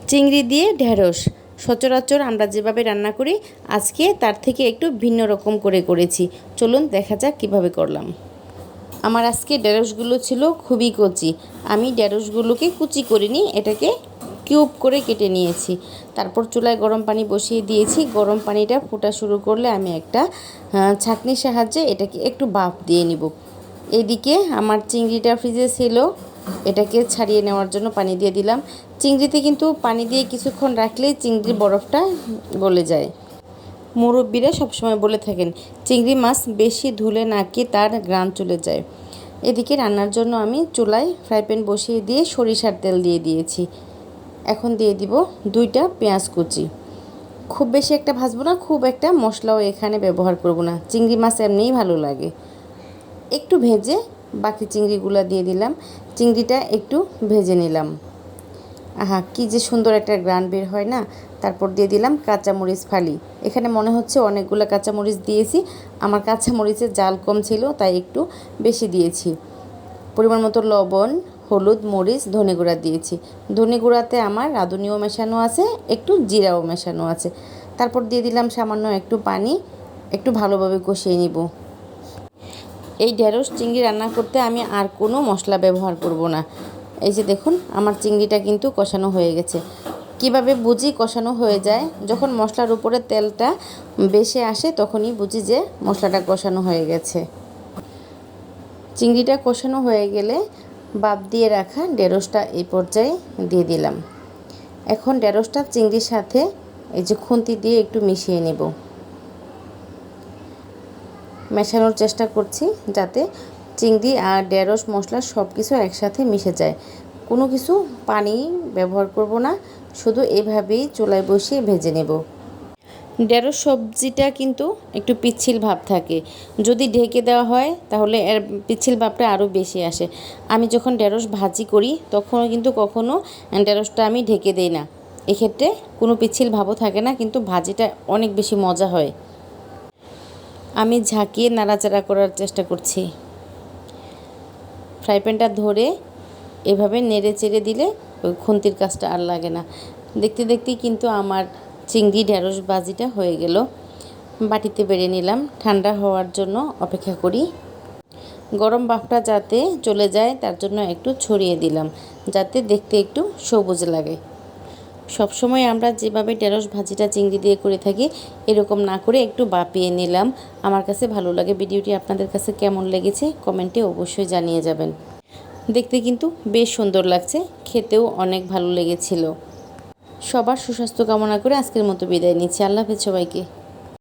চিংড়ি দিয়ে ঢেঁড়স সচরাচর আমরা যেভাবে রান্না করি আজকে তার থেকে একটু ভিন্ন রকম করে করেছি। চলুন দেখা যাক কিভাবে করলাম। আমার আজকে ঢেঁড়সগুলো ছিল খুবই কচি। আমি ঢেঁড়সগুলোকে কুচি করিনি, এটাকে কিউব করে কেটে নিয়েছি। তারপর চুলায় গরম পানি বসিয়ে দিয়েছি। গরম পানিটা ফোটা শুরু করলে আমি একটা ছাঁকনির সাহায্যে এটাকে একটু ভাপ দিয়ে নিব। এদিকে আমার চিংড়িটা ফ্রিজে ছিল, এটাকে ছাড়িয়ে নেওয়ার জন্য পানি দিয়ে দিলাম। চিংড়িতে কিন্তু পানি দিয়ে কিছুক্ষণ রাখলেই চিংড়ির বরফটা গলে যায়। মুরব্বীরা সবসময় বলে থাকেন চিংড়ি মাছ বেশি ধুলে নাকি তার ঘ্রাণ চলে যায়। এদিকে রান্নার জন্য আমি চুলায় ফ্রাই প্যান বসিয়ে দিয়ে সরিষার তেল দিয়ে দিয়েছি। এখন দিয়ে দিব 2টা পেঁয়াজ কুচি। খুব বেশি একটা ভাজবো না, খুব একটা মশলাও এখানে ব্যবহার করব না, চিংড়ি মাছ এমনিই ভালো লাগে। একটু ভেজে বাকি চিংড়িগুলো দিয়ে দিলাম। চিংড়িটা একটু ভেজে নিলাম। আহা, কি যে সুন্দর একটা গ্রান বের হয় না। তারপর দিয়ে দিলাম কাঁচামরিচ ফালি। এখানে মনে হচ্ছে অনেকগুলো কাঁচামরিচ দিয়েছি। আমার কাঁচামরিচের জাল কম ছিল তাই একটু বেশি দিয়েছি। পরিমাণ মতো লবণ, হলুদ, মরিচ, ধনে গুঁড়া দিয়েছি। ধনে গুঁড়াতে আমার রাঁধুনিও মেশানো আছে, একটু জিরাও মেশানো আছে। তারপর দিয়ে দিলাম সামান্য একটু পানি, একটু ভালোভাবে কষিয়ে নিব। এই ঢেঁড়স চিংড়ি রান্না করতে আমি আর কোনো মশলা ব্যবহার করব না। এই যে দেখুন আমার চিংড়িটা কিন্তু কষানো হয়ে গেছে। কিভাবে বুঝি কষানো হয়ে যায়? যখন মশলার উপরে তেলটা বেশি আসে তখনই বুঝি যে মশলাটা কষানো হয়ে গেছে। চিংড়িটা কষানো হয়ে গেলে ভাপ দিয়ে রাখা ঢেঁড়সটা এই পর্যায়ে দিয়ে দিলাম। এখন ঢেঁড়সটা চিংড়ির সাথে এই যে খুন্তি দিয়ে একটু মিশিয়ে নেব। মেশানোর চেষ্টা করছি যাতে চিংড়ি আর ঢেঁড়স মশলা সব কিছু একসাথে মিশে যায়। কোনো কিছু পানি ব্যবহার করব না, শুধু এভাবেই চুলায় বসিয়ে ভেজে নেব। ঢেঁড়স সবজিটা কিন্তু একটু পিচ্ছিল ভাব থাকে, যদি ঢেকে দেওয়া হয় তাহলে এর পিচ্ছিল ভাবটা আরও বেশি আসে। আমি যখন ঢেঁড়স ভাজি করি তখনও কিন্তু কখনও ঢেঁড়সটা আমি ঢেকে দেই না। এক্ষেত্রে কোনো পিচ্ছিল ভাবও থাকে না, কিন্তু ভাজিটা অনেক বেশি মজা হয়। আমি ঝাঁকিয়ে নাড়াচাড়া করার চেষ্টা করছি। ফ্রাই প্যানটা ধরে এভাবে নেড়ে চেড়ে দিলে ওই খুন্তির কাজটা আর লাগে না। দেখতে দেখতেই কিন্তু আমার চিংড়ি ঢেঁড়স ভাজিটা হয়ে গেল। বাটিতে বেড়ে নিলাম, ঠান্ডা হওয়ার জন্য অপেক্ষা করি। গরম ভাপটা যাতে চলে যায় তার জন্য একটু ছড়িয়ে দিলাম, যাতে দেখতে একটু সবুজ লাগে। সবসময় আমরা যেভাবে ঢেঁড়স ভাজিটা চিংড়ি দিয়ে করে থাকি এরকম না করে একটু ভাপিয়ে নিলাম। আমার কাছে ভালো লাগে। ভিডিওটি আপনাদের কাছে কেমন লেগেছে কমেন্টে অবশ্যই জানিয়ে যাবেন। দেখতে কিন্তু বেশ সুন্দর লাগছে, খেতেও অনেক ভালো লেগেছিল। সবার সুস্বাস্থ্য কামনা করে আজকের মতো বিদায় নিচ্ছি। আল্লাহ হাফেজ সবাইকে।